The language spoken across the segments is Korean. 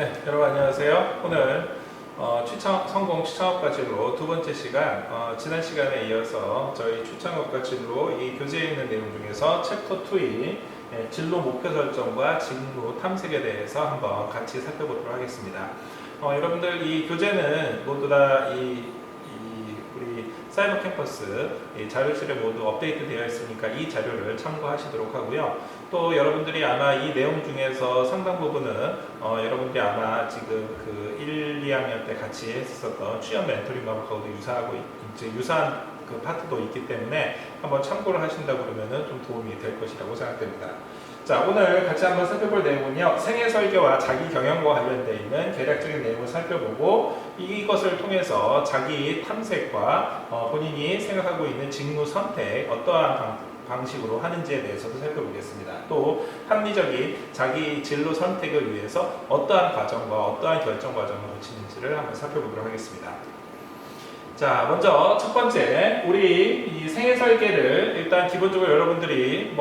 네, 여러분 안녕하세요. 오늘 성공 추천업과 진로 두 번째 시간, 지난 시간에 이어서 저희 추천업과 진로 이 교재에 있는 내용 중에서 챕터 2인 진로 목표 설정과 직무 탐색에 대해서 한번 같이 살펴보도록 하겠습니다. 여러분들 이 교재는 모두 다 우리 사이버 캠퍼스 자료실에 모두 업데이트 되어 있으니까 이 자료를 참고하시도록 하고요. 또 여러분들이 아마 이 내용 중에서 상당 부분은 여러분들이 아마 지금 그 1, 2학년 때 같이 했었던 취업 멘토링하고도 유사한 그 파트도 있기 때문에 한번 참고를 하신다 그러면은 좀 도움이 될 것이라고 생각됩니다. 자, 오늘 같이 한번 살펴볼 내용은요, 생애 설계와 자기 경영과 관련되어 있는 개략적인 내용을 살펴보고 이것을 통해서 자기 탐색과 본인이 생각하고 있는 직무 선택 어떠한 방식으로 하는지에 대해서도 살펴보겠습니다. 또 합리적인 자기 진로 선택을 위해서 어떠한 과정과 어떠한 결정 과정을 거치는지를 한번 살펴보도록 하겠습니다. 자, 먼저 첫 번째, 우리 이 생애 설계를 일단 기본적으로 여러분들이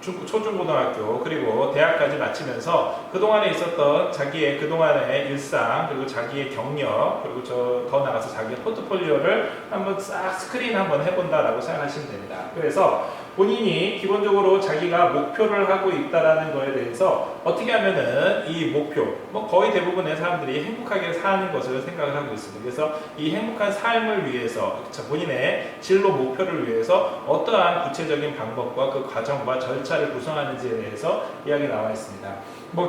초중고등학교 그리고 대학까지 마치면서 그동안에 있었던 자기의 그동안의 일상 그리고 자기의 경력 그리고 더 나가서 자기의 포트폴리오를 한번 싹 스크린 한번 해본다라고 생각하시면 됩니다. 그래서 본인이 기본적으로 자기가 목표를 하고 있다라는 거에 대해서 어떻게 하면은 이 목표, 거의 대부분의 사람들이 행복하게 사는 것을 생각을 하고 있습니다. 그래서 이 행복한 삶을 위해서 본인의 진로 목표를 위해서 어떠한 구체적인 방법과 그 과정과 절차를 구성하는지에 대해서 이야기 나와 있습니다.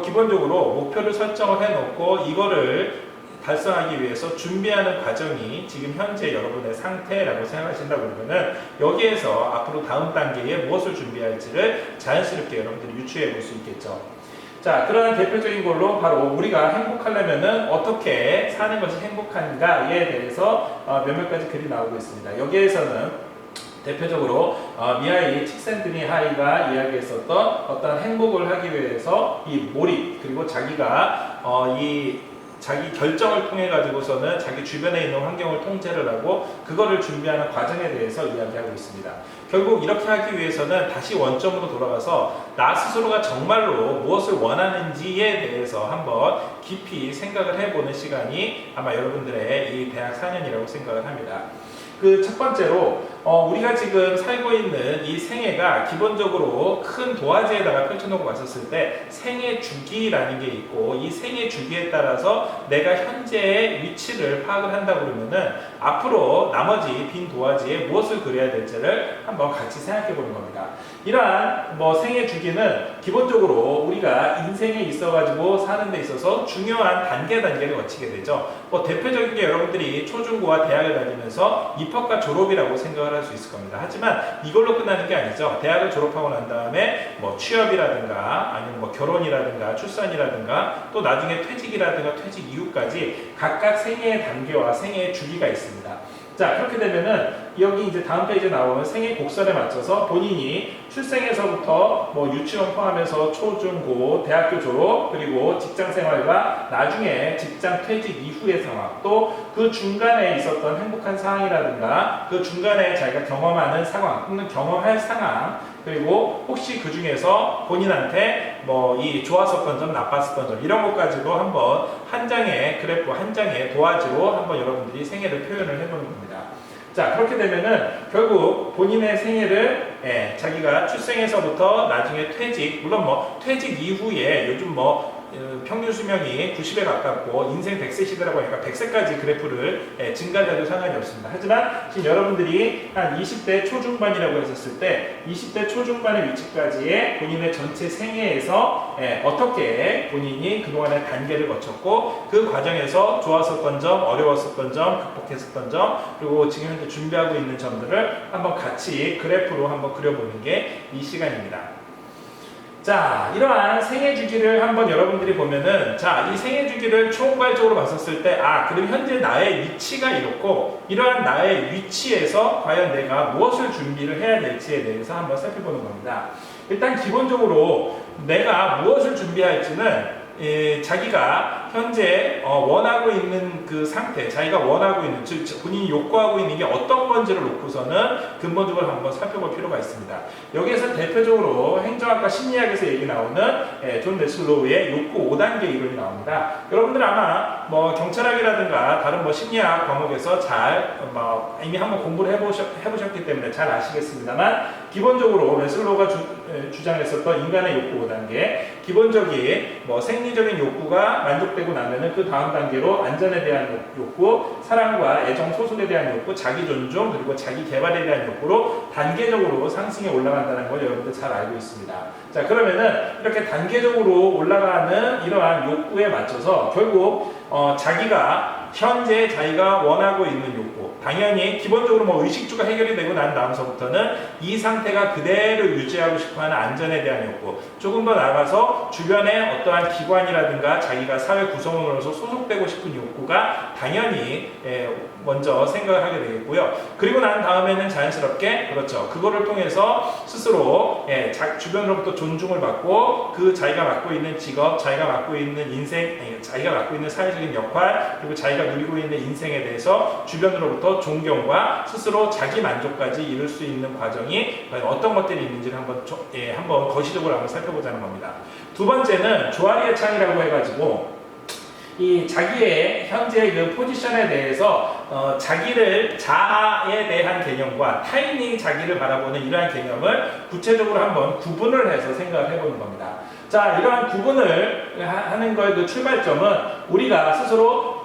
기본적으로 목표를 설정을 해놓고 이거를 달성하기 위해서 준비하는 과정이 지금 현재 여러분의 상태라고 생각하신다고 그러면은 여기에서 앞으로 다음 단계에 무엇을 준비할지를 자연스럽게 여러분들이 유추해 볼 수 있겠죠. 자, 그런 대표적인 걸로 바로 우리가 행복하려면은 어떻게 사는 것이 행복한가에 대해서 몇몇 가지 글이 나오고 있습니다. 여기에서는 대표적으로 미하이 칙센드니하이가 이야기했었던 어떤 행복을 하기 위해서 이 몰입 그리고 자기가 자기 결정을 통해 가지고서는 자기 주변에 있는 환경을 통제를 하고 그거를 준비하는 과정에 대해서 이야기하고 있습니다. 결국 이렇게 하기 위해서는 다시 원점으로 돌아가서 나 스스로가 정말로 무엇을 원하는지에 대해서 한번 깊이 생각을 해보는 시간이 아마 여러분들의 이 대학 4년이라고 생각을 합니다. 그 첫 번째로 우리가 지금 살고 있는 이 생애가 기본적으로 큰 도화지에다가 펼쳐놓고 봤었을 때 생애 주기라는 게 있고 이 생애 주기에 따라서 내가 현재의 위치를 파악을 한다 그러면은 앞으로 나머지 빈 도화지에 무엇을 그려야 될지를 한번 같이 생각해 보는 겁니다. 이러한 생애 주기는 기본적으로 우리가 인생에 있어가지고 사는 데 있어서 중요한 단계를 거치게 되죠. 대표적인 게 여러분들이 초중고와 대학을 다니면서 입학과 졸업이라고 생각을 할 수 있을 겁니다. 하지만 이걸로 끝나는 게 아니죠. 대학을 졸업하고 난 다음에 취업이라든가 아니면 결혼이라든가 출산이라든가 또 나중에 퇴직이라든가 퇴직 이후까지 각각 생애의 단계와 생애의 주기가 있습니다. 자, 그렇게 되면은 여기 이제 다음 페이지에 나오는 생애 곡선에 맞춰서 본인이 출생에서부터 유치원 포함해서 초중고 대학교 졸업 그리고 직장 생활과 나중에 직장 퇴직 이후의 상황 또 그 중간에 있었던 행복한 상황이라든가 그 중간에 자기가 경험하는 상황 또는 경험할 상황 그리고 혹시 그 중에서 본인한테 이 좋았었던 점 나빴었던 점 이런 것까지도 한번 한 장의 그래프 한 장의 도화지로 한번 여러분들이 생애를 표현을 해보는 겁니다. 자, 그렇게 되면은 결국 본인의 생애를 자기가 출생에서부터 나중에 퇴직 물론 퇴직 이후에 요즘 평균 수명이 90에 가깝고 인생 100세 시대라고 하니까 100세까지 그래프를 증가해도 상관이 없습니다. 하지만 지금 여러분들이 한 20대 초중반이라고 했었을 때 20대 초중반의 위치까지의 본인의 전체 생애에서 어떻게 본인이 그동안의 단계를 거쳤고 그 과정에서 좋았었던 점, 어려웠었던 점, 극복했었던 점 그리고 지금 현재 준비하고 있는 점들을 한번 같이 그래프로 한번 그려보는 게 이 시간입니다. 자, 이러한 생애 주기를 한번 여러분들이 보면은 이 생애 주기를 총괄적으로 봤었을 때 그럼 현재 나의 위치가 이렇고 이러한 나의 위치에서 과연 내가 무엇을 준비를 해야 될지에 대해서 한번 살펴보는 겁니다. 일단 기본적으로 내가 무엇을 준비할지는 자기가 현재 원하고 있는 그 상태, 자기가 원하고 있는, 즉 본인이 욕구하고 있는 게 어떤 건지를 놓고서는 근본적으로 한번 살펴볼 필요가 있습니다. 여기에서 대표적으로 행정학과 심리학에서 얘기 나오는 존 메슬로우의 욕구 5단계 이론이 나옵니다. 여러분들 아마 뭐 경찰학이라든가 다른 뭐 심리학 과목에서 잘 이미 한번 공부를 해보셨기 때문에 잘 아시겠습니다만, 기본적으로 메슬로우가 주장했었던 인간의 욕구 5단계, 기본적인 뭐 생리적인 욕구가 만족되고 나면은 그 다음 단계로 안전에 대한 욕구, 사랑과 애정, 소속에 대한 욕구, 자기 존중, 그리고 자기 개발에 대한 욕구로 단계적으로 상승해 올라간다는 걸 여러분들 잘 알고 있습니다. 자, 그러면은 이렇게 단계적으로 올라가는 이러한 욕구에 맞춰서 결국 현재 자기가 원하고 있는 욕구, 당연히 기본적으로 뭐 의식주가 해결이 되고 난 다음서부터는 이 상태가 그대로 유지하고 싶어하는 안전에 대한 욕구, 조금 더 나아가서 주변의 어떠한 기관이라든가 자기가 사회 구성원으로서 소속되고 싶은 욕구가 당연히 먼저 생각을 하게 되겠고요. 그리고 난 다음에는 자연스럽게, 그렇죠, 그거를 통해서 스스로 주변으로부터 존중을 받고 그 자기가 맡고 있는 직업, 자기가 맡고 있는 인생, 자기가 맡고 있는 사회적인 역할, 그리고 자기가 누리고 있는 인생에 대해서 주변으로부터 존경과 스스로 자기 만족까지 이룰 수 있는 과정이 과연 어떤 것들이 있는지를 한번 거시적으로 한번 살펴보자는 겁니다. 두 번째는 조아리의 창이라고 해가지고 이 자기의 현재 그 포지션에 대해서 자아에 대한 개념과 타인이 자기를 바라보는 이러한 개념을 구체적으로 한번 구분을 해서 생각을 해보는 겁니다. 자, 이러한 구분을 하는 거의 그 출발점은 우리가 스스로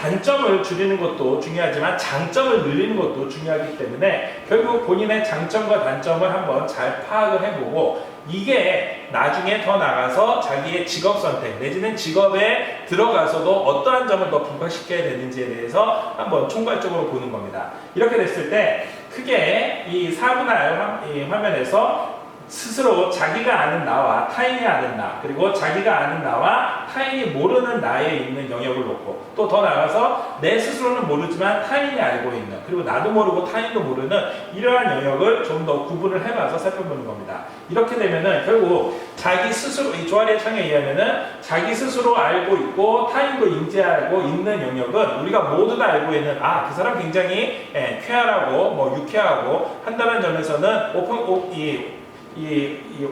단점을 줄이는 것도 중요하지만 장점을 늘리는 것도 중요하기 때문에 결국 본인의 장점과 단점을 한번 잘 파악을 해보고, 이게 나중에 더 나가서 자기의 직업 선택 내지는 직업에 들어가서도 어떠한 점을 더 부각시켜야 되는지에 대해서 한번 총괄적으로 보는 겁니다. 이렇게 됐을 때 크게 이 4분할 화면에서 스스로 자기가 아는 나와 타인이 아는 나, 그리고 자기가 아는 나와 타인이 모르는 나에 있는 영역을 놓고, 또 더 나아가서 내 스스로는 모르지만 타인이 알고 있는, 그리고 나도 모르고 타인도 모르는 이러한 영역을 좀 더 구분을 해봐서 살펴보는 겁니다. 이렇게 되면은 결국 자기 스스로, 이 조아리의 창에 의하면은 자기 스스로 알고 있고 타인도 인지하고 있는 영역은 우리가 모두 다 알고 있는, 그 사람 굉장히 쾌활하고 뭐 유쾌하고 한다는 점에서는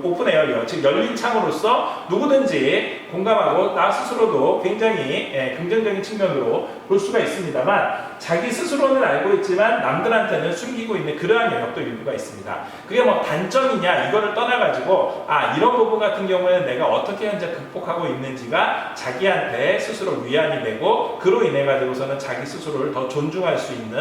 오픈 에어리어, 즉 열린 창으로서 누구든지 공감하고 나 스스로도 굉장히 긍정적인 측면으로 볼 수가 있습니다만, 자기 스스로는 알고 있지만 남들한테는 숨기고 있는 그러한 영역도 일부가 있습니다. 그게 뭐 단점이냐 이거를 떠나가지고 이런 부분 같은 경우에는 내가 어떻게 현재 극복하고 있는지가 자기한테 스스로 위안이 되고, 그로 인해 가지고서는 자기 스스로를 더 존중할 수 있는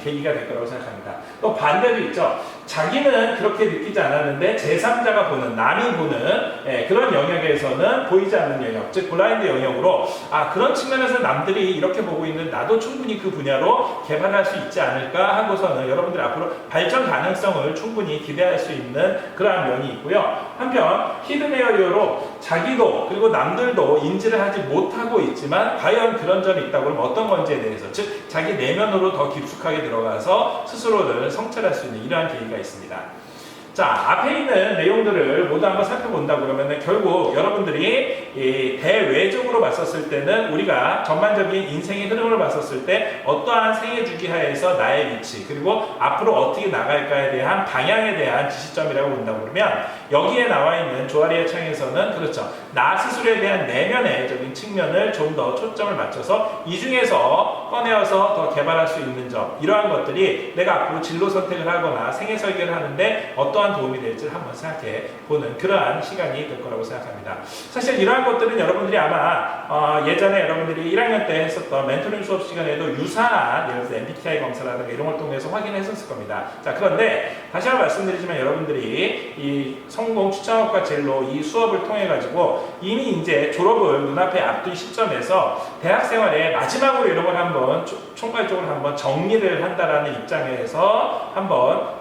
계기가 될 거라고 생각합니다. 또 반대도 있죠. 자기는 그렇게 느끼지 않았는데 제3자가 보는, 남이 보는 그런 영역에서는 보이지 않는 영역, 즉 블라인드 영역으로 그런 측면에서 남들이 이렇게 보고 있는 나도 충분히 그 분야로 개발할 수 있지 않을까 하고서는 여러분들이 앞으로 발전 가능성을 충분히 기대할 수 있는 그러한 면이 있고요. 한편 히든 에어리어로 자기도 그리고 남들도 인지를 하지 못하고 있지만 과연 그런 점이 있다고 그러면 어떤 건지에 대해서, 즉 자기 내면으로 더 깊숙하게 들어가서 스스로를 성찰할 수 있는 이러한 계기가 있습니다. 자, 앞에 있는 내용들을 모두 한번 살펴본다 그러면 결국 여러분들이 대외적으로 봤었을 때는 우리가 전반적인 인생의 흐름을 봤었을 때 어떠한 생애 주기 하에서 나의 위치, 그리고 앞으로 어떻게 나갈까에 대한 방향에 대한 지시점이라고 본다고 그러면, 여기에 나와 있는 조아리의 창에서는 그렇죠, 나 스스로에 대한 내면의적인 측면을 좀 더 초점을 맞춰서 이 중에서 꺼내어서 더 개발할 수 있는 점, 이러한 것들이 내가 앞으로 진로 선택을 하거나 생애 설계를 하는데 어떠한 도움이 될지를 한번 생각해 보는 그러한 시간이 될 거라고 생각합니다. 사실 이러한 것들은 여러분들이 아마 예전에 여러분들이 1학년 때 했었던 멘토링 수업 시간에도 유사한, 예를 들어서 MBTI 검사라든가 이런 걸 통해서 확인했었을 겁니다. 자, 그런데 다시 한번 말씀드리지만 여러분들이 이 성공 추천학과 진로 이 수업을 통해 가지고 이미 이제 졸업을 눈앞에 앞둔 시점에서 대학 생활의 마지막으로 이런 걸 한번 총괄적으로 한번 정리를 한다라는 입장에서 한번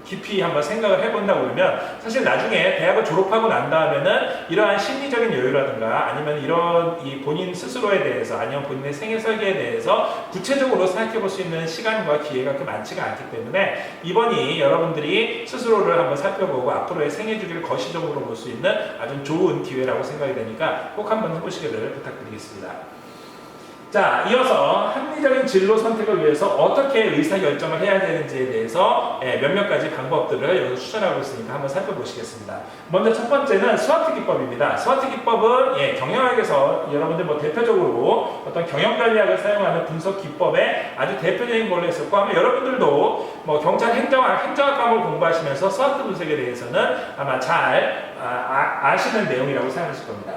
깊이 한번 생각을 해본다고 그러면 사실 나중에 대학을 졸업하고 난 다음에는 이러한 심리적인 여유라든가 아니면 이런 이 본인 스스로에 대해서 아니면 본인의 생애 설계에 대해서 구체적으로 생각해 볼 수 있는 시간과 기회가 그렇게 많지가 않기 때문에 이번이 여러분들이 스스로를 한번 살펴보고 앞으로의 생애 주기를 거시적으로 볼 수 있는 아주 좋은 기회라고 생각이 되니까 꼭 한번 해보시기를 부탁드리겠습니다. 자, 이어서 합리적인 진로 선택을 위해서 어떻게 의사결정을 해야 되는지에 대해서 몇몇 가지 방법들을 여기서 추천하고 있으니까 한번 살펴보시겠습니다. 먼저 첫 번째는 스와트 기법입니다. 스와트 기법은 경영학에서 여러분들 뭐 대표적으로 어떤 경영 전략을 사용하는 분석 기법의 아주 대표적인 걸로 했었고 아마 여러분들도 뭐 경찰 행정학 과목을 공부하시면서 스와트 분석에 대해서는 아마 잘 아시는 내용이라고 생각하실 겁니다.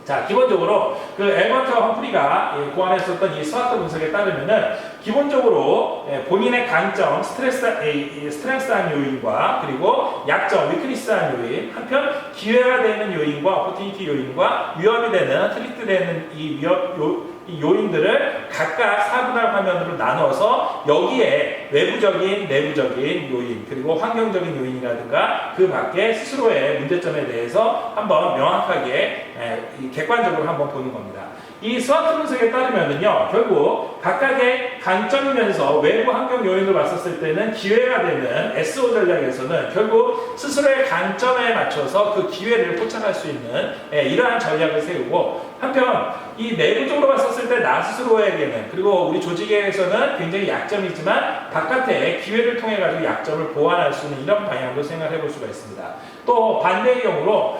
자, 기본적으로 그 엘버트와 험프리가 고안했었던 이 스와트 분석에 따르면은 기본적으로 본인의 강점, 스트렝스한 요인과 그리고 약점, 위크니스한 요인, 한편 기회가 되는 요인과 오퍼튜니티 요인과 위협이 되는, 트리트 되는 이 요인들을 각각 4분할 화면으로 나눠서 여기에 외부적인, 내부적인 요인, 그리고 환경적인 요인이라든가 그 밖에 스스로의 문제점에 대해서 한번 명확하게 객관적으로 한번 보는 겁니다. 이 스와트 분석에 따르면은요, 결국 각각의 강점이면서 외부 환경 요인을 봤었을 때는 기회가 되는 SO 전략에서는 결국 스스로의 강점에 맞춰서 그 기회를 포착할 수 있는 이러한 전략을 세우고 한편 이 내부적으로 봤었을 때 나 스스로에게는 그리고 우리 조직에서는 굉장히 약점이 있지만 바깥에 기회를 통해 가지고 약점을 보완할 수 있는 이런 방향으로 생각해 볼 수가 있습니다. 또 반대의 경우로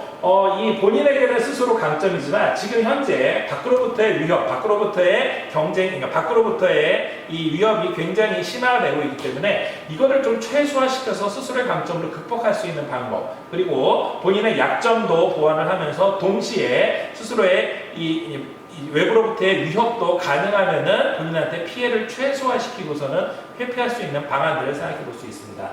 이 본인에게는 스스로 강점이지만 지금 현재 밖으로부터의 위협, 밖으로부터의 경쟁, 그러니까 밖으로부터의 이 위협이 굉장히 심화되고 있기 때문에 이거를 좀 최소화시켜서 스스로의 강점을 극복할 수 있는 방법 그리고 본인의 약점도 보완을 하면서 동시에 스스로의 이 외부로부터의 위협도 가능하면은 본인한테 피해를 최소화시키고서는 회피할 수 있는 방안들을 생각해 볼 수 있습니다.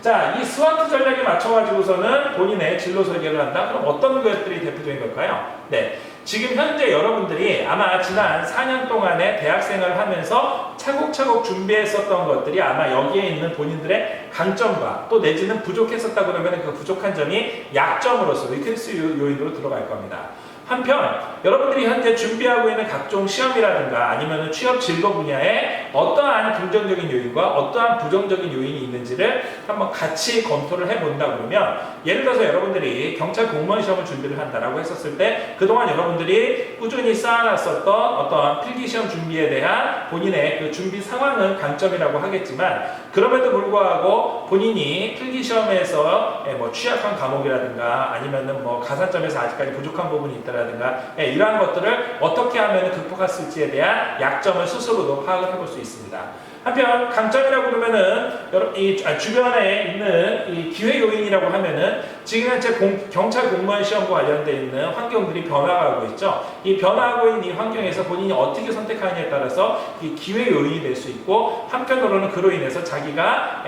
자, 이 스와트 전략에 맞춰가지고서는 본인의 진로 설계를 한다? 그럼 어떤 것들이 대표적인 걸까요? 네. 지금 현재 여러분들이 아마 지난 4년 동안의 대학생활을 하면서 차곡차곡 준비했었던 것들이 아마 여기에 있는 본인들의 강점과 또 내지는 부족했었다 그러면 그 부족한 점이 약점으로서 위크니스 요인으로 들어갈 겁니다. 한편 여러분들이 현재 준비하고 있는 각종 시험이라든가 아니면 취업 진로 분야에 어떠한 긍정적인 요인과 어떠한 부정적인 요인이 있는지를 한번 같이 검토를 해본다 그러면 예를 들어서 여러분들이 경찰 공무원 시험을 준비를 한다라고 했었을 때 그동안 여러분들이 꾸준히 쌓아놨었던 어떤 필기시험 준비에 대한 본인의 그 준비 상황은 강점이라고 하겠지만 그럼에도 불구하고 본인이 필기시험에서 뭐 취약한 과목이라든가 아니면은 뭐 가산점에서 아직까지 부족한 부분이 있다라든가 이러한 것들을 어떻게 하면 극복할 수 있지에 대한 약점을 스스로도 파악을 해볼 수 있습니다. 한편 강점이라고 그러면은 이 주변에 있는 이 기회 요인이라고 하면은 지금 현재 경찰 공무원 시험과 관련되어 있는 환경들이 변화하고 있죠. 이 변화하고 있는 이 환경에서 본인이 어떻게 선택하느냐에 따라서 이 기회 요인이 될 수 있고 한편으로는 그로 인해서 자기가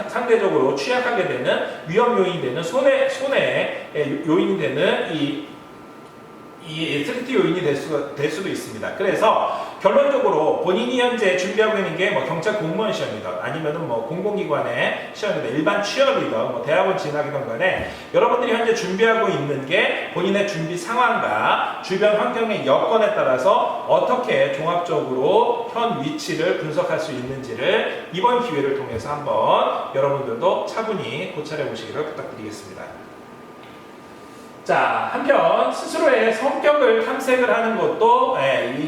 상대적으로 취약하게 되는 위험 요인이 되는 손해 요인이 되는 이 트리트 요인이 될 수도 있습니다. 그래서 결론적으로 본인이 현재 준비하고 있는 게 뭐 경찰 공무원 시험이든 아니면은 뭐 공공기관의 시험이든 일반 취업이든 뭐 대학원 진학이든 간에 여러분들이 현재 준비하고 있는 게 본인의 준비 상황과 주변 환경의 여건에 따라서 어떻게 종합적으로 현 위치를 분석할 수 있는지를 이번 기회를 통해서 한번 여러분들도 차분히 고찰해 보시기를 부탁드리겠습니다. 자, 한편 스스로의 성격을 탐색을 하는 것도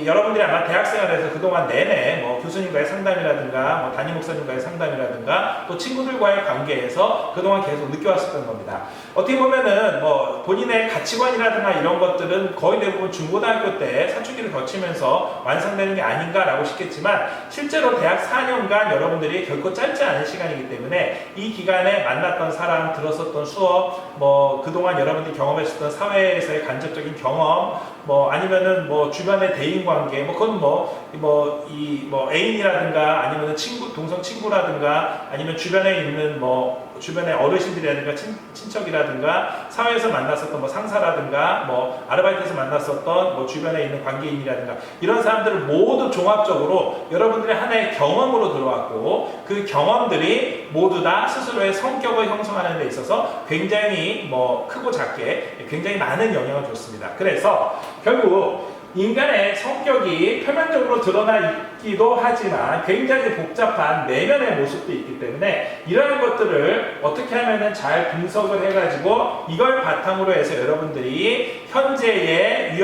여러분들이 아마 대학생활에서 그동안 내내 뭐 교수님과의 상담이라든가 뭐 담임 목사님과의 상담이라든가 또 친구들과의 관계에서 그동안 계속 느껴왔었던 겁니다. 어떻게 보면은 뭐 본인의 가치관이라든가 이런 것들은 거의 대부분 중고등학교 때 사춘기를 거치면서 완성되는 게 아닌가라고 싶겠지만 실제로 대학 4년간 여러분들이 결코 짧지 않은 시간이기 때문에 이 기간에 만났던 사람, 들었었던 수업, 뭐 그동안 여러분들이 경험했었던 사회에서의 간접적인 경험, 뭐 아니면은 뭐 주변의 대인 관계, 뭐 그건 뭐 애인이라든가 아니면은 동성 친구라든가 아니면 주변에 있는 뭐 주변의 어르신들이라든가 친척이라든가 사회에서 만났었던 뭐 상사라든가 뭐 아르바이트에서 만났었던 뭐 주변에 있는 관계인이라든가 이런 사람들을 모두 종합적으로 여러분들의 하나의 경험으로 들어왔고 그 경험들이 모두 다 스스로의 성격을 형성하는 데 있어서 굉장히 뭐 크고 작게 굉장히 많은 영향을 줬습니다. 그래서 결국 인간의 성격이 표면적으로 드러나 있기도 하지만 굉장히 복잡한 내면의 모습도 있기 때문에 이러한 것들을 어떻게 하면은 잘 분석을 해가지고 이걸 바탕으로 해서 여러분들이 현재의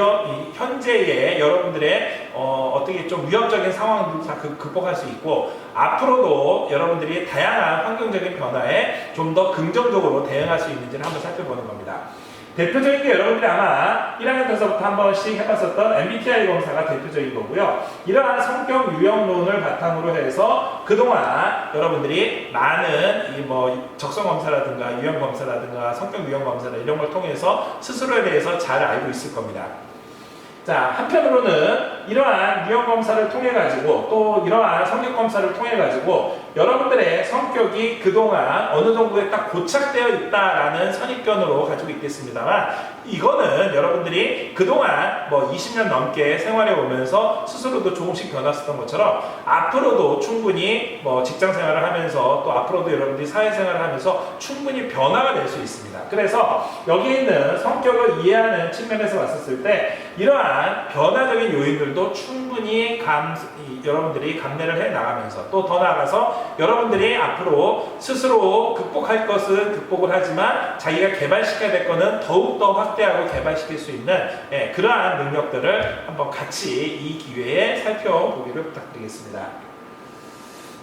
여러분들의 어떻게 좀 위협적인 상황들도 다 극복할 수 있고 앞으로도 여러분들이 다양한 환경적인 변화에 좀 더 긍정적으로 대응할 수 있는지를 한번 살펴보는 겁니다. 대표적인 게 여러분들이 아마 1학년 때서부터 한 번씩 해봤었던 MBTI 검사가 대표적인 거고요. 이러한 성격 유형론을 바탕으로 해서 그동안 여러분들이 많은 이 뭐 적성 검사라든가 유형 검사라든가 성격 유형 검사라 이런 걸 통해서 스스로에 대해서 잘 알고 있을 겁니다. 자, 한편으로는 이러한 유형 검사를 통해 가지고 또 이러한 성격 검사를 통해 가지고 여러분들의 성격이 그동안 어느 정도에 딱 고착되어 있다라는 선입견으로 가지고 있겠습니다만 이거는 여러분들이 그동안 뭐 20년 넘게 생활해 오면서 스스로도 조금씩 변했었던 것처럼 앞으로도 충분히 뭐 직장 생활을 하면서 또 앞으로도 여러분들이 사회생활을 하면서 충분히 변화가 될 수 있습니다. 그래서 여기 있는 성격을 이해하는 측면에서 봤었을 때 이러한 변화적인 요인들도 충분히 여러분들이 감내를 해 나가면서 또 더 나아가서 여러분들이 앞으로 스스로 극복할 것은 극복을 하지만 자기가 개발시켜야 될 것은 더욱더 확대하고 개발시킬 수 있는 그러한 능력들을 한번 같이 이 기회에 살펴보기를 부탁드리겠습니다.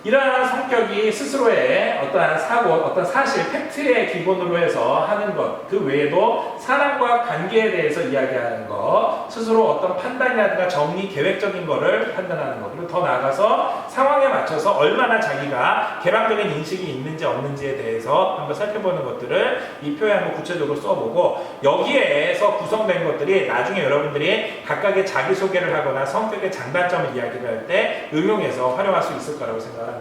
이러한 성격이 스스로의 어떠한 사고, 어떤 사실, 팩트의 기본으로 해서 하는 것, 그 외에도 사람과 관계에 대해서 이야기하는 것, 스스로 어떤 판단이라든가 정리, 계획적인 것을 판단하는 것, 그리고 더 나아가서 상황에 맞춰서 얼마나 자기가 개방적인 인식이 있는지 없는지에 대해서 한번 살펴보는 것들을 이 표에 한번 구체적으로 써보고 여기에서 구성된 것들이 나중에 여러분들이 각각의 자기소개를 하거나 성격의 장단점을 이야기를 할 때 응용해서 활용할 수 있을 거라고 생각합니다.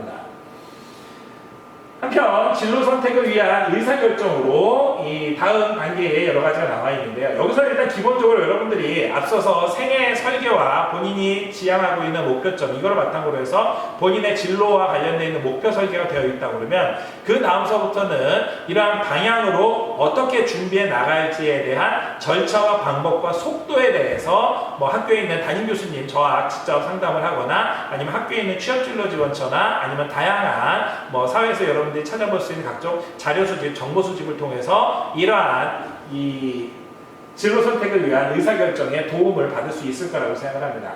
한편 진로 선택을 위한 의사결정으로 이 다음 단계에 여러 가지가 나와 있는데요. 여기서 일단 기본적으로 여러분들이 앞서서 생애 설계와 본인이 지향하고 있는 목표점 이걸 바탕으로 해서 본인의 진로와 관련되어 있는 목표 설계가 되어 있다고 그러면 그 다음서부터는 이러한 방향으로 어떻게 준비해 나갈지에 대한 절차와 방법과 속도에 대해서 뭐 학교에 있는 담임교수님 저와 직접 상담을 하거나 아니면 학교에 있는 취업진로지원처나 아니면 다양한 뭐 사회에서 여러분들이 찾아볼 수 있는 각종 자료 수집, 정보 수집을 통해서 이러한 이 진로 선택을 위한 의사결정에 도움을 받을 수 있을 거라고 생각을 합니다.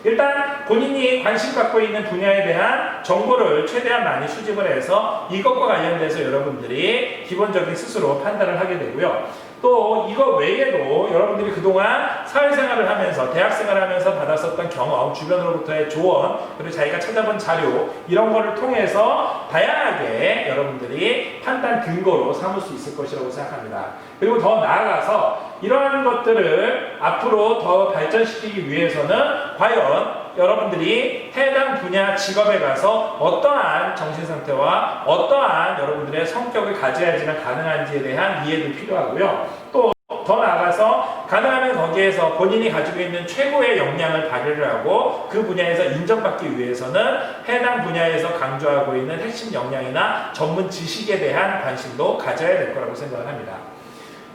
일단 본인이 관심 갖고 있는 분야에 대한 정보를 최대한 많이 수집을 해서 이것과 관련돼서 여러분들이 기본적인 스스로 판단을 하게 되고요. 또 이거 외에도 여러분들이 그동안 사회생활을 하면서 대학생활을 하면서 받았었던 경험, 주변으로부터의 조언, 그리고 자기가 찾아본 자료 이런 거를 통해서 다양하게 여러분들이 판단 근거로 삼을 수 있을 것이라고 생각합니다. 그리고 더 나아가서 이러한 것들을 앞으로 더 발전시키기 위해서는 과연 여러분들이 해당 분야 직업에 가서 어떠한 정신상태와 어떠한 여러분들의 성격을 가져야지만 가능한지에 대한 이해도 필요하고요. 또 더 나아가서 가능하면 거기에서 본인이 가지고 있는 최고의 역량을 발휘를 하고 그 분야에서 인정받기 위해서는 해당 분야에서 강조하고 있는 핵심 역량이나 전문 지식에 대한 관심도 가져야 될 거라고 생각을 합니다.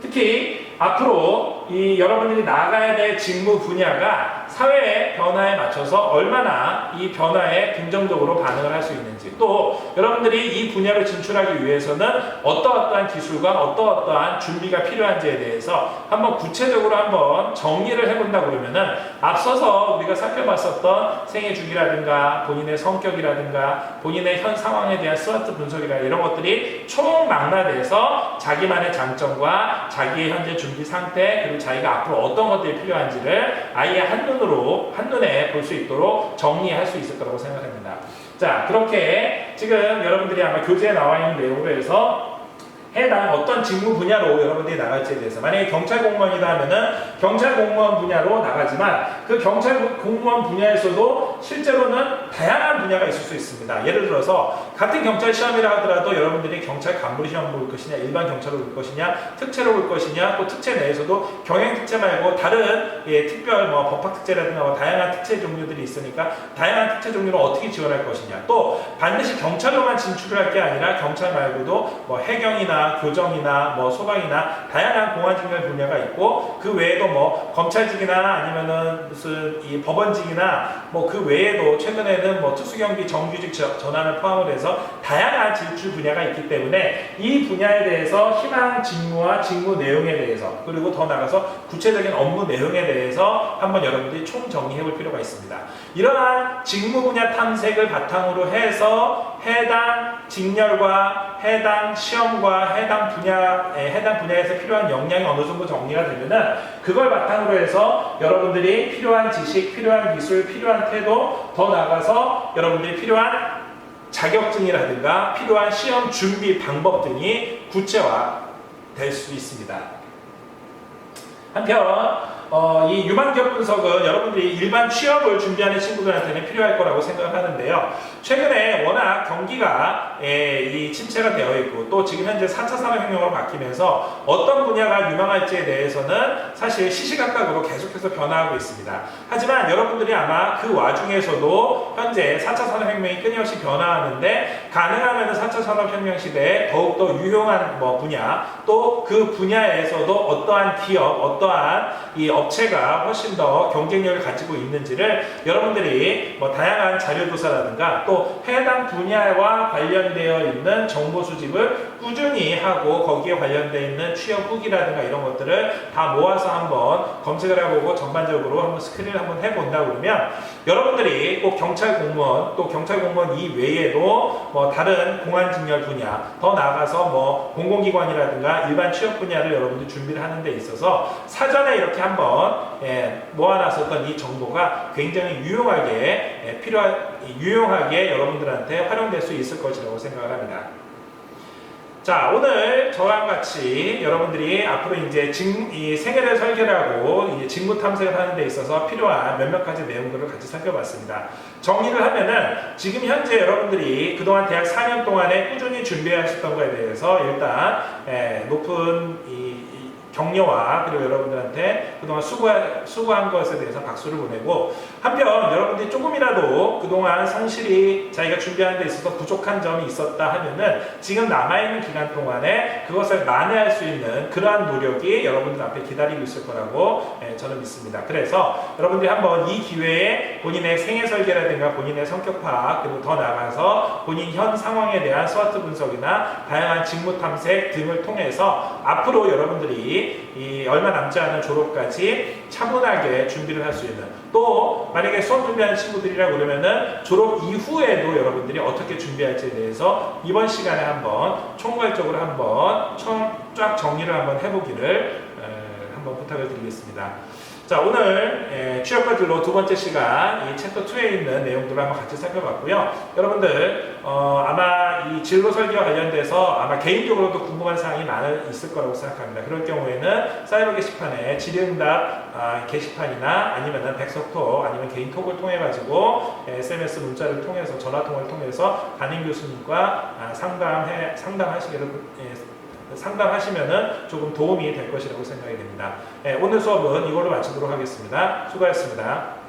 특히 앞으로 이 여러분들이 나가야 될 직무 분야가 사회의 변화에 맞춰서 얼마나 이 변화에 긍정적으로 반응을 할 수 있는지 또 여러분들이 이 분야를 진출하기 위해서는 어떠한 기술과 어떠한 준비가 필요한지에 대해서 한번 구체적으로 한번 정리를 해본다고 그러면은 앞서서 우리가 살펴봤었던 생애 주기라든가 본인의 성격이라든가 본인의 현 상황에 대한 스와트 분석이나 이런 것들이 총망라돼서 자기만의 장점과 자기의 현재 준비 상태 그리고 자기가 앞으로 어떤 것들이 필요한지를 아예 한눈에 볼 수 있도록 정리할 수 있을 거라고 생각합니다. 자, 그렇게 지금 여러분들이 아마 교재에 나와 있는 내용으로 해서 해당 어떤 직무 분야로 여러분들이 나갈지에 대해서 만약에 경찰 공무원이다 하면은 경찰 공무원 분야로 나가지만 그 경찰 공무원 분야에서도 실제로는 다양한 분야가 있을 수 있습니다. 예를 들어서 같은 경찰 시험이라 하더라도 여러분들이 경찰 간부 시험 볼 것이냐, 일반 경찰로 볼 것이냐, 특채로 볼 것이냐, 또 특채 내에서도 경영 특채 말고 다른 특별 뭐 법학 특채라든가 뭐 다양한 특채 종류들이 있으니까 다양한 특채 종류를 어떻게 지원할 것이냐, 또 반드시 경찰로만 진출을 할 게 아니라 경찰 말고도 뭐 해경이나 교정이나 뭐 소방이나 다양한 공안직렬 분야가 있고 그 외에도 뭐 검찰직이나 아니면은 무슨 이 법원직이나 뭐 그 외에도 최근에는 뭐 특수경비 정규직 전환을 포함을 해서 다양한 진출 분야가 있기 때문에 이 분야에 대해서 희망 직무와 직무 내용에 대해서 그리고 더 나아가서 구체적인 업무 내용에 대해서 한번 여러분들이 총정리해 볼 필요가 있습니다. 이러한 직무 분야 탐색을 바탕으로 해서 해당 직렬과 해당 시험과 해당 분야에서 필요한 역량이 어느 정도 정리가 되면은 그걸 바탕으로 해서 여러분들이 필요한 지식, 필요한 기술, 필요한 태도, 더 나아가서 여러분들이 필요한 자격증이라든가 필요한 시험 준비 방법 등이 구체화될 수 있습니다. 한편 이 유망기업 분석은 여러분들이 일반 취업을 준비하는 친구들한테는 필요할 거라고 생각을 하는데요. 최근에 워낙 경기가 이 침체가 되어 있고 또 지금 현재 4차 산업혁명으로 바뀌면서 어떤 분야가 유망할지에 대해서는 사실 시시각각으로 계속해서 변화하고 있습니다. 하지만 여러분들이 아마 그 와중에서도 현재 4차 산업혁명이 끊임없이 변화하는데 가능하면 4차 산업혁명 시대에 더욱더 유용한 분야 또 그 분야에서도 어떠한 기업, 어떠한 이 업체가 훨씬 더 경쟁력을 가지고 있는지를 여러분들이 다양한 자료조사라든가 또 해당 분야와 관련되어 있는 정보 수집을 꾸준히 하고 거기에 관련되어 있는 취업 후기라든가 이런 것들을 다 모아서 한번 검색을 해보고 전반적으로 한번 스크린을 한번 해본다 그러면 여러분들이 꼭 경찰 공무원 또 경찰 공무원 이외에도 다른 공안직렬 분야 더 나아가서 공공기관이라든가 일반 취업 분야를 여러분들이 준비를 하는 데 있어서 사전에 이렇게 한번 모아놨었던 이 정보가 굉장히 유용하게 여러분들한테 활용될 수 있을 것이라고 생각을 합니다. 자, 오늘 저랑 같이 여러분들이 앞으로 이제 이 생애를 설계하고 이제 직무 탐색을 하는 데 있어서 필요한 몇몇 가지 내용들을 같이 살펴봤습니다. 정리를 하면은 지금 현재 여러분들이 그동안 대학 4년 동안에 꾸준히 준비하셨던 것에 대해서 일단 높은 격려와 그리고 여러분들한테 그동안 수고한 것에 대해서 박수를 보내고 한편 여러분들이 조금이라도 그동안 성실히 자기가 준비하는 데 있어서 부족한 점이 있었다 하면은 지금 남아있는 기간 동안에 그것을 만회할 수 있는 그러한 노력이 여러분들 앞에 기다리고 있을 거라고 저는 믿습니다. 그래서 여러분들이 한번 이 기회에 본인의 생애 설계라든가 본인의 성격 파악 그리고 더 나아가서 본인 현 상황에 대한 스와트 분석이나 다양한 직무 탐색 등을 통해서 앞으로 여러분들이 이 얼마 남지 않은 졸업까지 차분하게 준비를 할 수 있는 또 만약에 수험 준비하는 친구들이라고 그러면은 졸업 이후에도 여러분들이 어떻게 준비할지에 대해서 이번 시간에 한번 총괄적으로 한번 쫙 정리를 한번 해보기를 한번 부탁을 드리겠습니다. 자, 오늘 취업과 진로 두 번째 시간 이 챕터 2에 있는 내용들을 한번 같이 살펴봤고요. 여러분들 아마 이 진로 설계와 관련돼서 아마 개인적으로도 궁금한 사항이 있을 거라고 생각합니다. 그럴 경우에는 사이버 게시판에 질의응답 게시판이나 아니면은 백석톡 아니면 개인톡을 통해 가지고 SMS 문자를 통해서 전화통화를 통해서 담임 교수님과 상담하시면은 조금 도움이 될 것이라고 생각이 됩니다. 오늘 수업은 이걸로 마치도록 하겠습니다. 수고하셨습니다.